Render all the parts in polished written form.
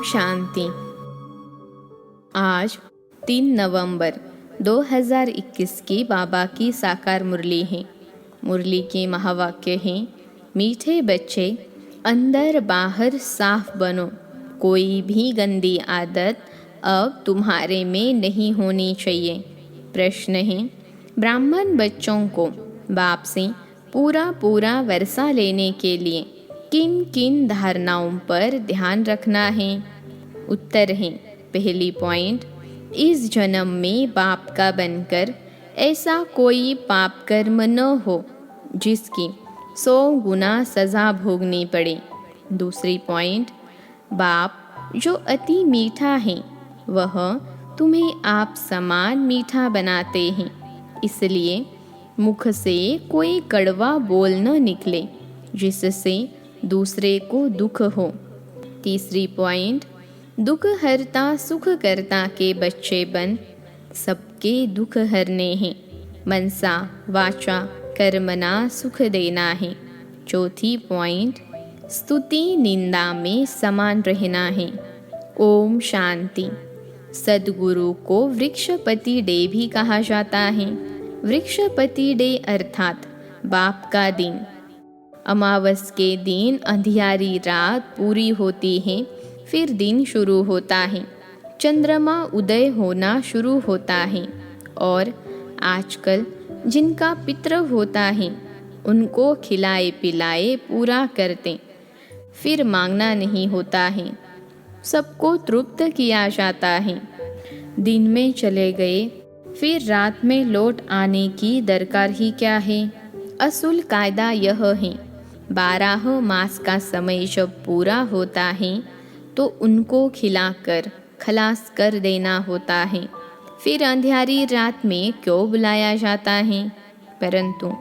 शांति। आज 3 नवंबर 2021 की बाबा की साकार मुरली है। मुरली के महावाक्य हैं, मीठे बच्चे अंदर बाहर साफ बनो, कोई भी गंदी आदत अब तुम्हारे में नहीं होनी चाहिए। प्रश्न है, ब्राह्मण बच्चों को बाप से पूरा वर्षा लेने के लिए किन किन धारणाओं पर ध्यान रखना है? उत्तर है, पहली पॉइंट, इस जन्म में बाप का बनकर ऐसा कोई पाप कर्म न हो जिसकी 100 गुना सज़ा भोगनी पड़े। दूसरी पॉइंट, बाप जो अति मीठा है वह तुम्हें आप समान मीठा बनाते हैं, इसलिए मुख से कोई कड़वा बोल न निकले जिससे दूसरे को दुख हो। तीसरी पॉइंट, दुख हरता सुख करता के बच्चे बन सबके दुख हरने हैं, मनसा वाचा कर्मणा सुख देना है। चौथी पॉइंट, स्तुति निंदा में समान रहना है। ओम शांति। सद्गुरु को वृक्षपति डे भी कहा जाता है। वृक्षपति डे अर्थात बाप का दिन। अमावस के दिन अंधियारी रात पूरी होती है, फिर दिन शुरू होता है, चंद्रमा उदय होना शुरू होता है और आजकल जिनका पितृ होता है उनको खिलाए पिलाए पूरा करते, फिर मांगना नहीं होता है, सबको तृप्त किया जाता है। दिन में चले गए फिर रात में लौट आने की दरकार ही क्या है? असूल कायदा यह है, 12 मास का समय जब पूरा होता है तो उनको खिलाकर खलास कर देना होता है। फिर अंधियारी रात में क्यों बुलाया जाता है? परंतु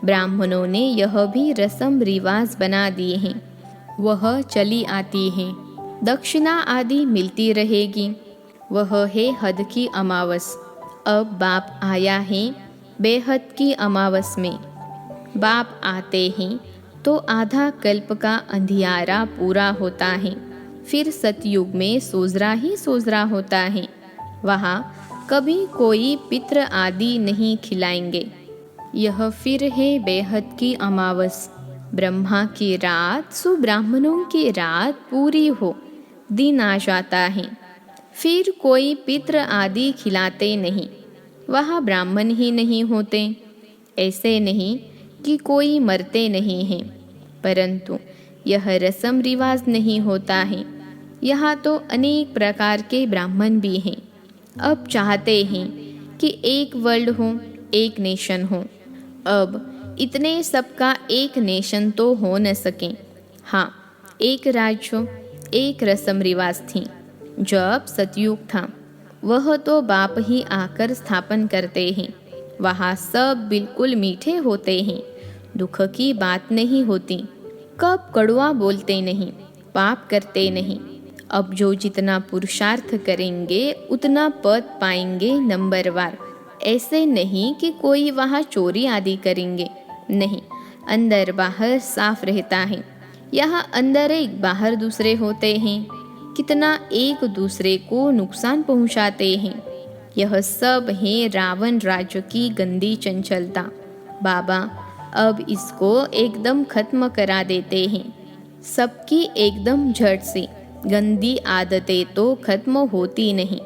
ब्राह्मणों ने यह भी रस्म रिवाज बना दिए हैं, वह चली आती है। दक्षिणा आदि मिलती रहेगी, वह है हद की अमावस। अब बाप आया है बेहद की अमावस में। बाप आते हैं तो आधा कल्प का अंधियारा पूरा होता है, फिर सतयुग में सोजरा ही सोजरा होता है। वहाँ कभी कोई पितृ आदि नहीं खिलाएंगे। यह फिर है बेहद की अमावस। ब्रह्मा की रात सो ब्राह्मणों की रात पूरी हो, दिन आ जाता है, फिर कोई पितृ आदि खिलाते नहीं, वहाँ ब्राह्मण ही नहीं होते। ऐसे नहीं कि कोई मरते नहीं हैं, परंतु यह रस्म रिवाज नहीं होता है। यहाँ तो अनेक प्रकार के ब्राह्मण भी हैं। अब चाहते हैं कि एक वर्ल्ड हो, एक नेशन हो। अब इतने सबका एक नेशन तो हो न सके। हाँ, एक राज्य हो, एक रस्म रिवाज थी। जब सतयुग था वह तो बाप ही आकर स्थापन करते हैं। वहाँ सब बिल्कुल मीठे होते हैं, दुख की बात नहीं होती, कब कड़वा बोलते नहीं, पाप करते नहीं। अब जो जितना पुरुषार्थ करेंगे उतना पद पाएंगे नंबरवार। ऐसे नहीं कि कोई वहाँ चोरी आदि करेंगे, नहीं, अंदर बाहर साफ रहता है। यहाँ अंदर एक बाहर दूसरे होते हैं, कितना एक दूसरे को नुकसान पहुँचाते हैं। यह सब है रावण राज्य की गंदी चंचलता। बाबा अब इसको एकदम खत्म करा देते हैं। सबकी एकदम झट से। गंदी आदतें तो खत्म होती नहीं,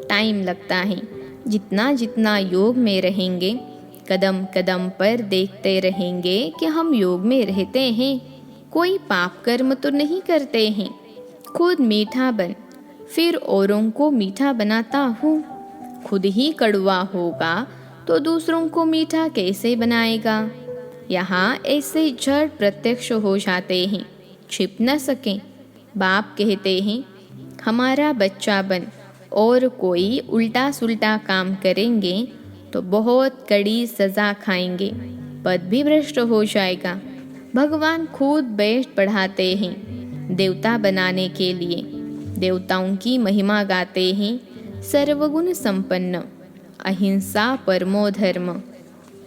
टाइम लगता है। जितना जितना योग में रहेंगे, कदम कदम पर देखते रहेंगे कि हम योग में रहते हैं, कोई पाप कर्म तो नहीं करते हैं। खुद मीठा बन, फिर औरों को मीठा बनाता हूँ। खुद ही कड़वा होगा तो दूसरों को मीठा कैसे बनाएगा? यहाँ ऐसे जड़ प्रत्यक्ष हो जाते हैं, छिप न सकें। बाप कहते हैं, हमारा बच्चा बन, और कोई उल्टा सुल्टा काम करेंगे तो बहुत कड़ी सज़ा खाएंगे, पद भी भ्रष्ट हो जाएगा। भगवान खुद बेस्ट पढ़ाते हैं देवता बनाने के लिए। देवताओं की महिमा गाते हैं, सर्वगुण संपन्न, अहिंसा परमो धर्म।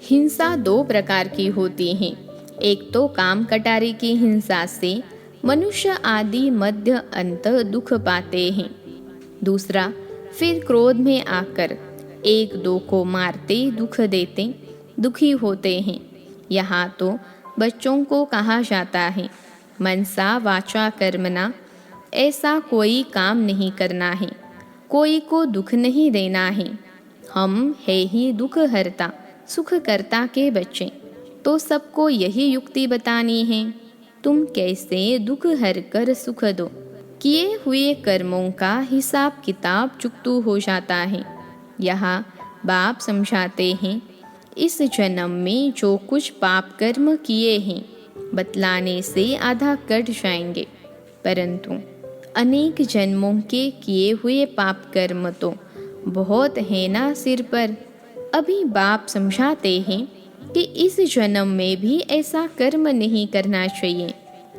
हिंसा 2 प्रकार की होती है, एक तो काम कटारे की हिंसा से मनुष्य आदि मध्य अंत दुख पाते हैं। दूसरा, फिर क्रोध में आकर एक दो को मारते दुख देते दुखी होते हैं। यहाँ तो बच्चों को कहा जाता है, मनसा वाचा कर्मणा, ऐसा कोई काम नहीं करना है, कोई को दुख नहीं देना है। हम है ही दुख हरता सुख करता के बच्चे, तो सबको यही युक्ति बतानी है। तुम कैसे दुख हर कर सुख दो। किए हुए कर्मों का हिसाब किताब चुकतू हो जाता है। यहाँ बाप समझाते हैं, इस जन्म में जो कुछ पाप कर्म किए हैं बतलाने से आधा कट जाएंगे, परंतु अनेक जन्मों के किए हुए पाप कर्म तो बहुत है ना सिर पर। अभी बाप समझाते हैं कि इस जन्म में भी ऐसा कर्म नहीं करना चाहिए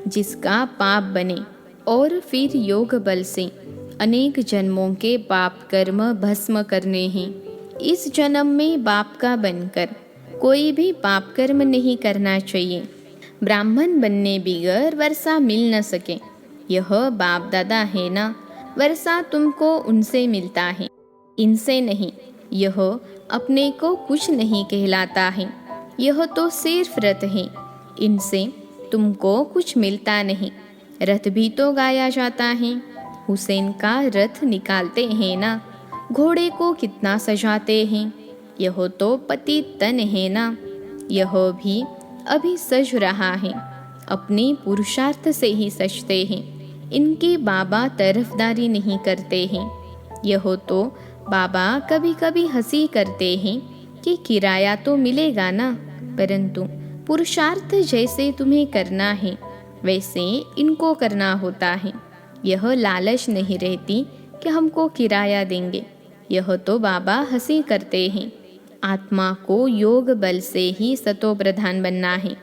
जिसका पाप बने, और फिर योग बल से अनेक जन्मों के पाप कर्म भस्म करने हैं। इस जन्म में बाप का बनकर कोई भी पाप कर्म नहीं करना चाहिए। ब्राह्मण बनने बिगर वर्षा मिल न सके, यह बाप दादा है ना, वर्षा तुमको उनसे मिलता है, इनसे नहीं। यह अपने को कुछ नहीं कहलाता है, यह तो सिर्फ रथ है, इनसे तुमको कुछ मिलता नहीं। रथ भी तो गाया जाता है, हुसैन का रथ निकालते हैं ना, घोड़े को कितना सजाते हैं, यह तो पति तन है ना, यह भी अभी सज रहा है, अपने पुरुषार्थ से ही सजते हैं। इनके बाबा तरफदारी नहीं करते हैं। यह तो बाबा कभी कभी हंसी करते हैं कि किराया तो मिलेगा ना, परंतु पुरुषार्थ जैसे तुम्हें करना है वैसे इनको करना होता है। यह लालच नहीं रहती कि हमको किराया देंगे, यह तो बाबा हंसी करते हैं। आत्मा को योग बल से ही सतो प्रधान बनना है,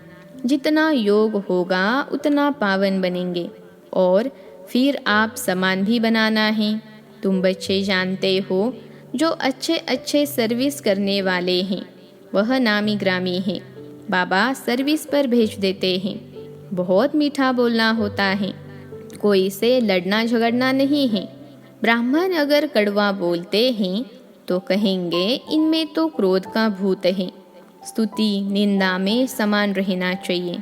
जितना योग होगा उतना पावन बनेंगे, और फिर आप समान भी बनाना है। तुम बच्चे जानते हो, जो अच्छे अच्छे सर्विस करने वाले हैं वह नामी ग्रामी है, बाबा सर्विस पर भेज देते हैं। बहुत मीठा बोलना होता है, कोई से लड़ना झगड़ना नहीं है। ब्राह्मण अगर कड़वा बोलते हैं तो कहेंगे इनमें तो क्रोध का भूत है। स्तुति निंदा में समान रहना चाहिए।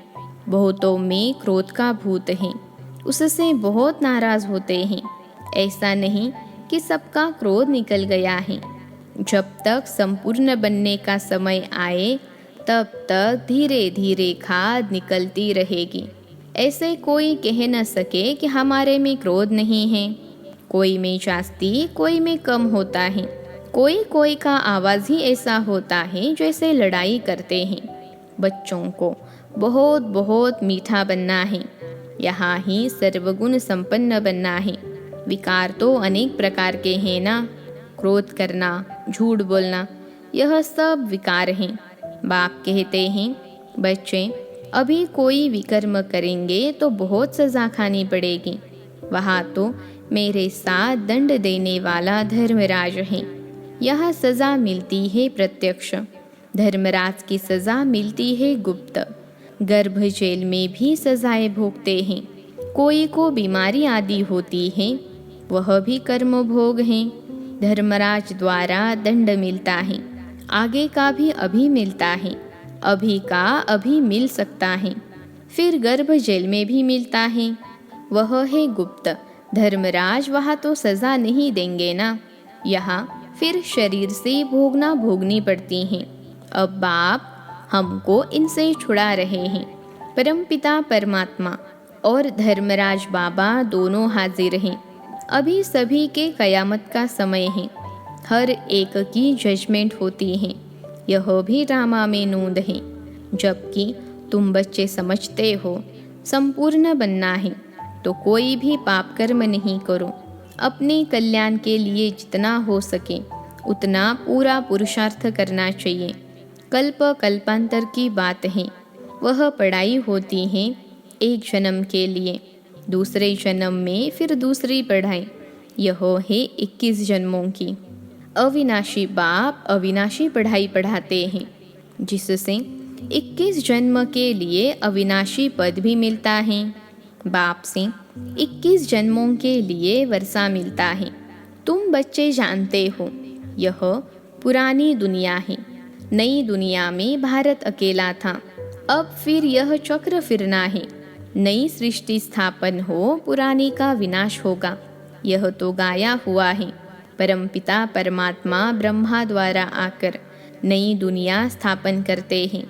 बहुतों में क्रोध का भूत है, उससे बहुत नाराज होते हैं। ऐसा नहीं कि सबका क्रोध निकल गया है। जब तक संपूर्ण बनने का समय आए तब तक धीरे धीरे खाद निकलती रहेगी। ऐसे कोई कह न सके कि हमारे में क्रोध नहीं है। कोई में जास्ती कोई में कम होता है। कोई कोई का आवाज़ ही ऐसा होता है जैसे लड़ाई करते हैं। बच्चों को बहुत बहुत मीठा बनना है, यहाँ ही सर्वगुण संपन्न बनना है। विकार तो अनेक प्रकार के हैं ना, क्रोध करना, झूठ बोलना, यह सब विकार हैं। बाप कहते हैं, बच्चे अभी कोई विकर्म करेंगे तो बहुत सज़ा खानी पड़ेगी। वहाँ तो मेरे साथ दंड देने वाला धर्मराज है। यह सज़ा मिलती है प्रत्यक्ष, धर्मराज की सज़ा मिलती है गुप्त। गर्भ जेल में भी सज़ाएं भोगते हैं। कोई को बीमारी आदि होती है, वह भी कर्म भोग हैं। धर्मराज द्वारा दंड मिलता है, आगे का भी अभी मिलता है, अभी का अभी मिल सकता है, फिर गर्भ जेल में भी मिलता है, वह है गुप्त। धर्मराज वहाँ तो सज़ा नहीं देंगे ना, यहाँ फिर शरीर से भोगनी पड़ती हैं। अब बाप हमको इनसे छुड़ा रहे हैं। परमपिता परमात्मा और धर्मराज बाबा दोनों हाजिर हैं। अभी सभी के कयामत का समय है, हर एक की जजमेंट होती है। यह भी ड्रामा में नोंद है। जबकि तुम बच्चे समझते हो संपूर्ण बनना है तो कोई भी पाप कर्म नहीं करो। अपने कल्याण के लिए जितना हो सके उतना पूरा पुरुषार्थ करना चाहिए। कल्प कल्पांतर की बात है, वह पढ़ाई होती है एक जन्म के लिए, दूसरे जन्म में फिर दूसरी पढ़ाई, यह है 21 जन्मों की। अविनाशी बाप अविनाशी पढ़ाई पढ़ाते हैं, जिससे 21 जन्म के लिए अविनाशी पद भी मिलता है। बाप से 21 जन्मों के लिए वर्षा मिलता है। तुम बच्चे जानते हो यह पुरानी दुनिया है। नई दुनिया में भारत अकेला था, अब फिर यह चक्र फिरना है। नई सृष्टि स्थापन हो, पुरानी का विनाश होगा, यह तो गाया हुआ है। परमपिता परमात्मा ब्रह्मा द्वारा आकर नई दुनिया स्थापन करते हैं।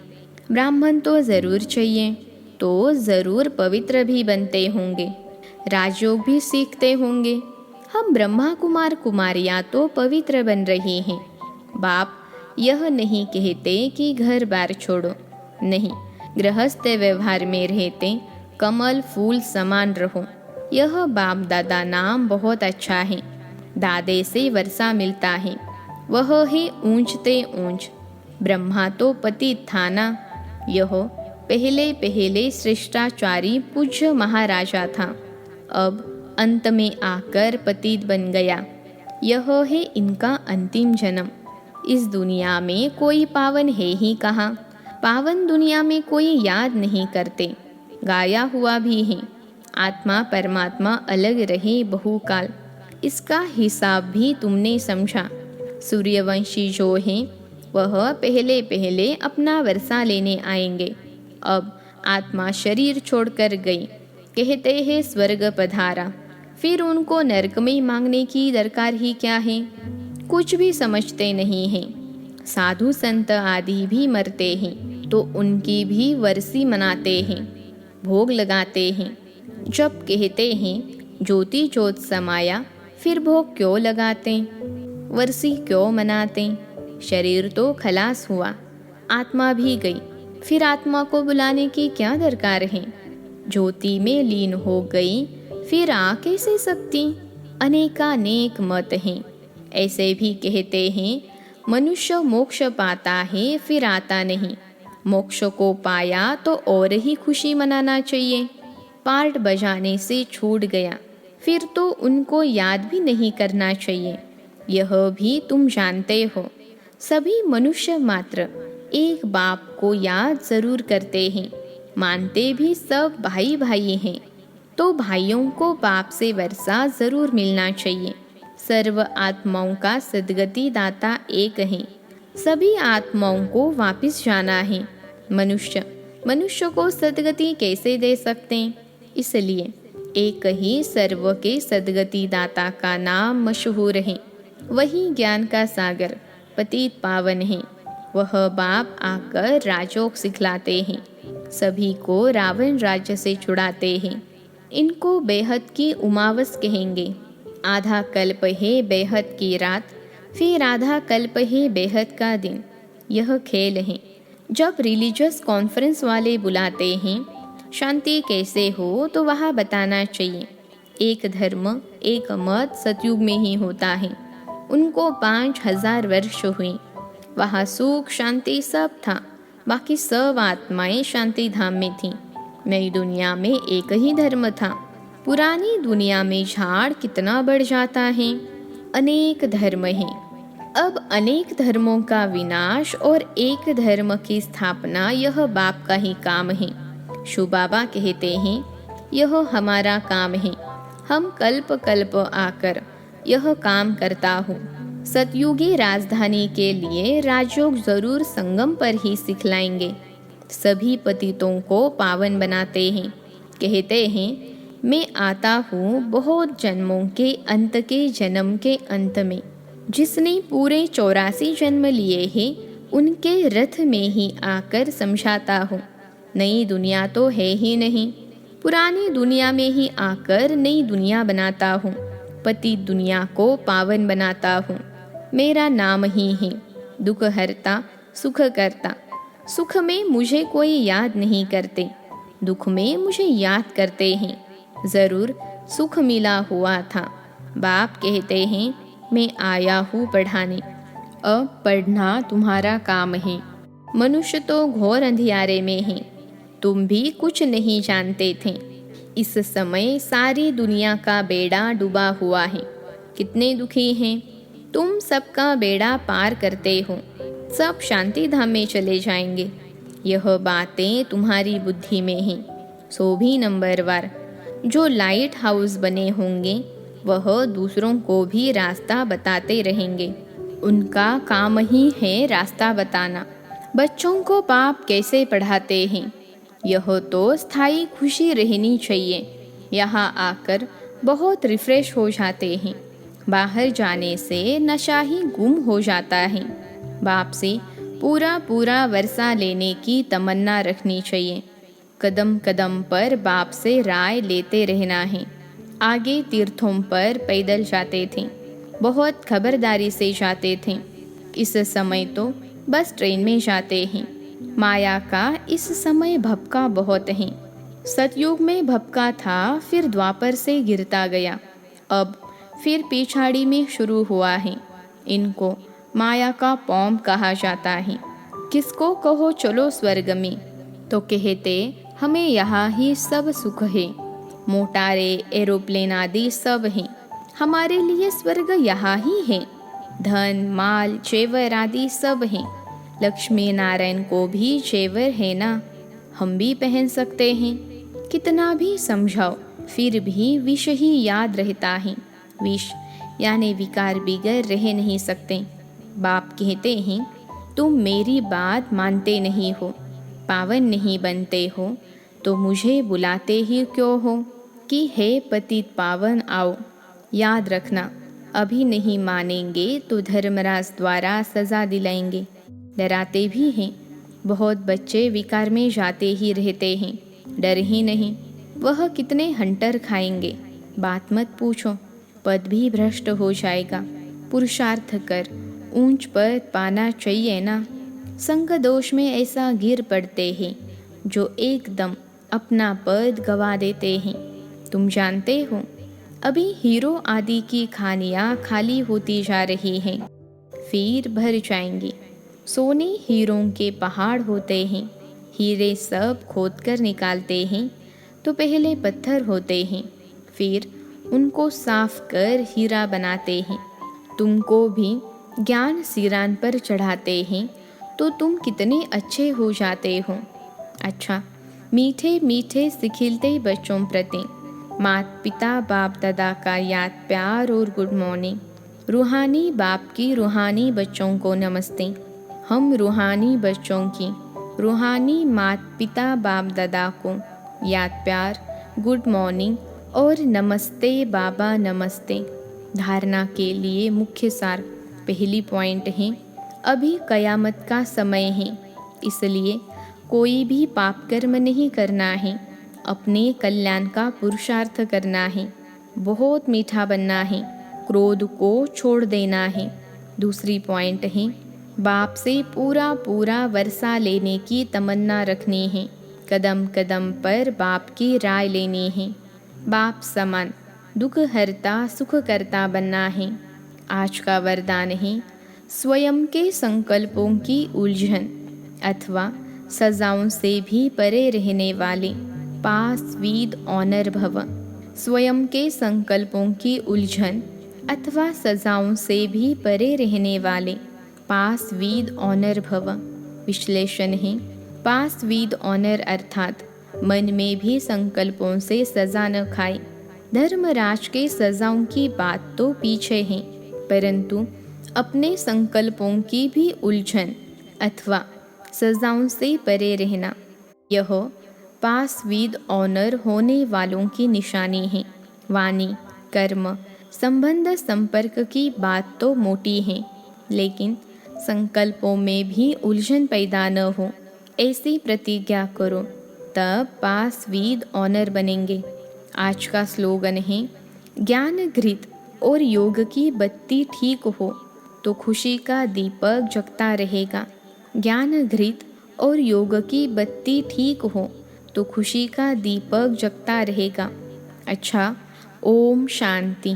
ब्राह्मण तो ज़रूर चाहिए, तो ज़रूर पवित्र भी बनते होंगे, राजयोग भी सीखते होंगे। हम ब्रह्मा कुमार कुमारियाँ तो पवित्र बन रही हैं। बाप यह नहीं कहते कि घर बार छोड़ो, नहीं, गृहस्थ व्यवहार में रहते कमल फूल समान रहो। यह बाप दादा नाम बहुत अच्छा है। दादे से वर्षा मिलता है, वह है ऊंचते ऊंच। ब्रह्मा तो पतित था ना, यह पहले पहले श्रेष्ठाचारी पूज्य महाराजा था, अब अंत में आकर पतित बन गया। यह है इनका अंतिम जन्म। इस दुनिया में कोई पावन है ही कहाँ। पावन दुनिया में कोई याद नहीं करते, गाया हुआ भी है। आत्मा परमात्मा अलग रहे बहुकाल, इसका हिसाब भी तुमने समझा। सूर्यवंशी जो हैं वह पहले पहले अपना वर्षा लेने आएंगे। अब आत्मा शरीर छोड़कर गई, कहते हैं स्वर्ग पधारा, फिर उनको नरक में मांगने की दरकार ही क्या है। कुछ भी समझते नहीं हैं। साधु संत आदि भी मरते हैं तो उनकी भी वर्षी मनाते हैं, भोग लगाते हैं। जब कहते हैं ज्योति ज्योत समाया, फिर भोग क्यों लगाते, वर्षी क्यों मनाते। शरीर तो खलास हुआ, आत्मा भी गई, फिर आत्मा को बुलाने की क्या दरकार है। ज्योति में लीन हो गई, फिर आ कैसे सकती। अनेकानेक मत हैं। ऐसे भी कहते हैं मनुष्य मोक्ष पाता है फिर आता नहीं। मोक्ष को पाया तो और ही खुशी मनाना चाहिए। पार्ट बजाने से छूट गया, फिर तो उनको याद भी नहीं करना चाहिए। यह भी तुम जानते हो, सभी मनुष्य मात्र एक बाप को याद जरूर करते हैं, मानते भी सब भाई भाई हैं। तो भाइयों को बाप से वर्षा जरूर मिलना चाहिए। सर्व आत्माओं का सद्गति दाता एक है, सभी आत्माओं को वापस जाना है। मनुष्य को सद्गति कैसे दे सकते हैं। इसलिए एक ही सर्व के सद्गति दाता का नाम मशहूर है। वही ज्ञान का सागर पतित पावन है। वह बाप आकर राजयोग सिखलाते हैं, सभी को रावण राज्य से छुड़ाते हैं। इनको बेहद की उमावस कहेंगे। आधा कल्प है बेहद की रात, फिर आधा कल्प है बेहद का दिन। यह खेल है। जब रिलीजियस कॉन्फ्रेंस वाले बुलाते हैं शांति कैसे हो, तो वहाँ बताना चाहिए एक धर्म एक मत सतयुग में ही होता है। उनको 5000 वर्ष हुए, वहाँ सुख शांति सब था, बाकी सब आत्माएं शांति धाम में थीं। नई दुनिया में एक ही धर्म था। पुरानी दुनिया में झाड़ कितना बढ़ जाता है, अनेक धर्म हैं। अब अनेक धर्मों का विनाश और एक धर्म की स्थापना, यह बाप का ही काम है। शिव बाबा कहते हैं यह हमारा काम है। हम कल्प कल्प आकर यह काम करता हूँ। सतयुगी राजधानी के लिए राजयोग जरूर संगम पर ही सिखलाएंगे। सभी पतितों को पावन बनाते हैं। कहते हैं मैं आता हूँ बहुत जन्मों के अंत के जन्म के अंत में। जिसने पूरे 84 जन्म लिए हैं उनके रथ में ही आकर समझाता हूँ। नई दुनिया तो है ही नहीं, पुरानी दुनिया में ही आकर नई दुनिया बनाता हूँ। पतित दुनिया को पावन बनाता हूँ। मेरा नाम ही है दुख हरता सुख करता। सुख में मुझे कोई याद नहीं करते, दुख में मुझे याद करते हैं। ज़रूर सुख मिला हुआ था। बाप कहते हैं मैं आया हूँ पढ़ाने। अब पढ़ना तुम्हारा काम है। मनुष्य तो घोर अंधियारे में है। तुम भी कुछ नहीं जानते थे। इस समय सारी दुनिया का बेड़ा डूबा हुआ है। कितने दुखी हैं। तुम सबका बेड़ा पार करते हो, सब शांति धाम में चले जाएंगे। यह बातें तुम्हारी बुद्धि में हैं, सो भी नंबरवार। जो लाइट हाउस बने होंगे वह दूसरों को भी रास्ता बताते रहेंगे। उनका काम ही है रास्ता बताना। बच्चों को बाप कैसे पढ़ाते हैं? यह तो स्थायी खुशी रहनी चाहिए। यहाँ आकर बहुत रिफ्रेश हो जाते हैं। बाहर जाने से नशा ही गुम हो जाता है। बाप से पूरा पूरा वर्षा लेने की तमन्ना रखनी चाहिए। कदम कदम पर बाप से राय लेते रहना है। आगे तीर्थों पर पैदल जाते थे, बहुत खबरदारी से जाते थे। इस समय तो बस ट्रेन में जाते हैं। माया का इस समय भपका बहुत है। सतयुग में भपका था, फिर द्वापर से गिरता गया, अब फिर पिछाड़ी में शुरू हुआ है। इनको माया का पौम कहा जाता है। किसको कहो चलो स्वर्ग में, तो कहते हमें यहाँ ही सब सुख है। मोटारे, एरोप्लेन आदि सब हैं, हमारे लिए स्वर्ग यहाँ ही है। धन, माल, जेवर आदि सब हैं। लक्ष्मी नारायण को भी जेवर है ना, हम भी पहन सकते हैं। कितना भी समझाओ फिर भी विष ही याद रहता है। विष यानी विकार बिगड़ रह नहीं सकते। बाप कहते हैं तुम मेरी बात मानते नहीं हो, पावन नहीं बनते हो, तो मुझे बुलाते ही क्यों हो कि हे पतित पावन आओ। याद रखना, अभी नहीं मानेंगे तो धर्मराज द्वारा सजा दिलाएंगे। डराते भी हैं। बहुत बच्चे विकार में जाते ही रहते हैं, डर ही नहीं। वह कितने हंटर खाएंगे, बात मत पूछो। पद भी भ्रष्ट हो जाएगा। पुरुषार्थ कर, ऊंच पद पाना चाहिए ना। संग दोष में ऐसा गिर पड़ते हैं जो एकदम अपना पद गवा देते हैं। तुम जानते हो अभी हीरो आदि की खानियाँ खाली होती जा रही हैं, फिर भर जाएंगी। सोने हीरों के पहाड़ होते हैं। हीरे सब खोदकर निकालते हैं तो पहले पत्थर होते हैं, फिर उनको साफ कर हीरा बनाते हैं। तुमको भी ज्ञान सिरान पर चढ़ाते हैं तो तुम कितने अच्छे हो जाते हो। अच्छा, मीठे मीठे सिखिलते बच्चों प्रति माता पिता बाप दादा का याद प्यार और गुड मॉर्निंग। रूहानी बाप की रूहानी बच्चों को नमस्ते। हम रूहानी बच्चों की रूहानी माता पिता बाप दादा को याद प्यार, गुड मॉर्निंग और नमस्ते बाबा नमस्ते। धारणा के लिए मुख्य सार पहली पॉइंट है, अभी कयामत का समय है, इसलिए कोई भी पाप कर्म नहीं करना है। अपने कल्याण का पुरुषार्थ करना है। बहुत मीठा बनना है। क्रोध को छोड़ देना है। दूसरी पॉइंट है, बाप से पूरा पूरा वर्षा लेने की तमन्ना रखनी है। कदम कदम पर बाप की राय लेनी है। बाप समान दुख हरता सुख करता बनना है। आज का वरदान है, स्वयं के संकल्पों की उलझन अथवा सजाओं से भी परे रहने वाले पास विद ऑनर भव। स्वयं के संकल्पों की उलझन अथवा सजाओं से भी परे रहने वाले पास विद ऑनर भव। विश्लेषण है, पास विद ऑनर अर्थात मन में भी संकल्पों से सजा न खाए। धर्मराज के सजाओं की बात तो पीछे है, परंतु अपने संकल्पों की भी उलझन अथवा सजाओं से परे रहना, यह पास विद ऑनर होने वालों की निशानी है। वाणी, कर्म, संबंध संपर्क की बात तो मोटी है, लेकिन संकल्पों में भी उलझन पैदा न हो, ऐसी प्रतिज्ञा करो, तब पास विद ऑनर बनेंगे। आज का स्लोगन है, ज्ञान घृत और योग की बत्ती ठीक हो तो खुशी का दीपक जगता रहेगा। ज्ञान घृत और योग की बत्ती ठीक हो तो खुशी का दीपक जगता रहेगा। अच्छा, ओम शांति।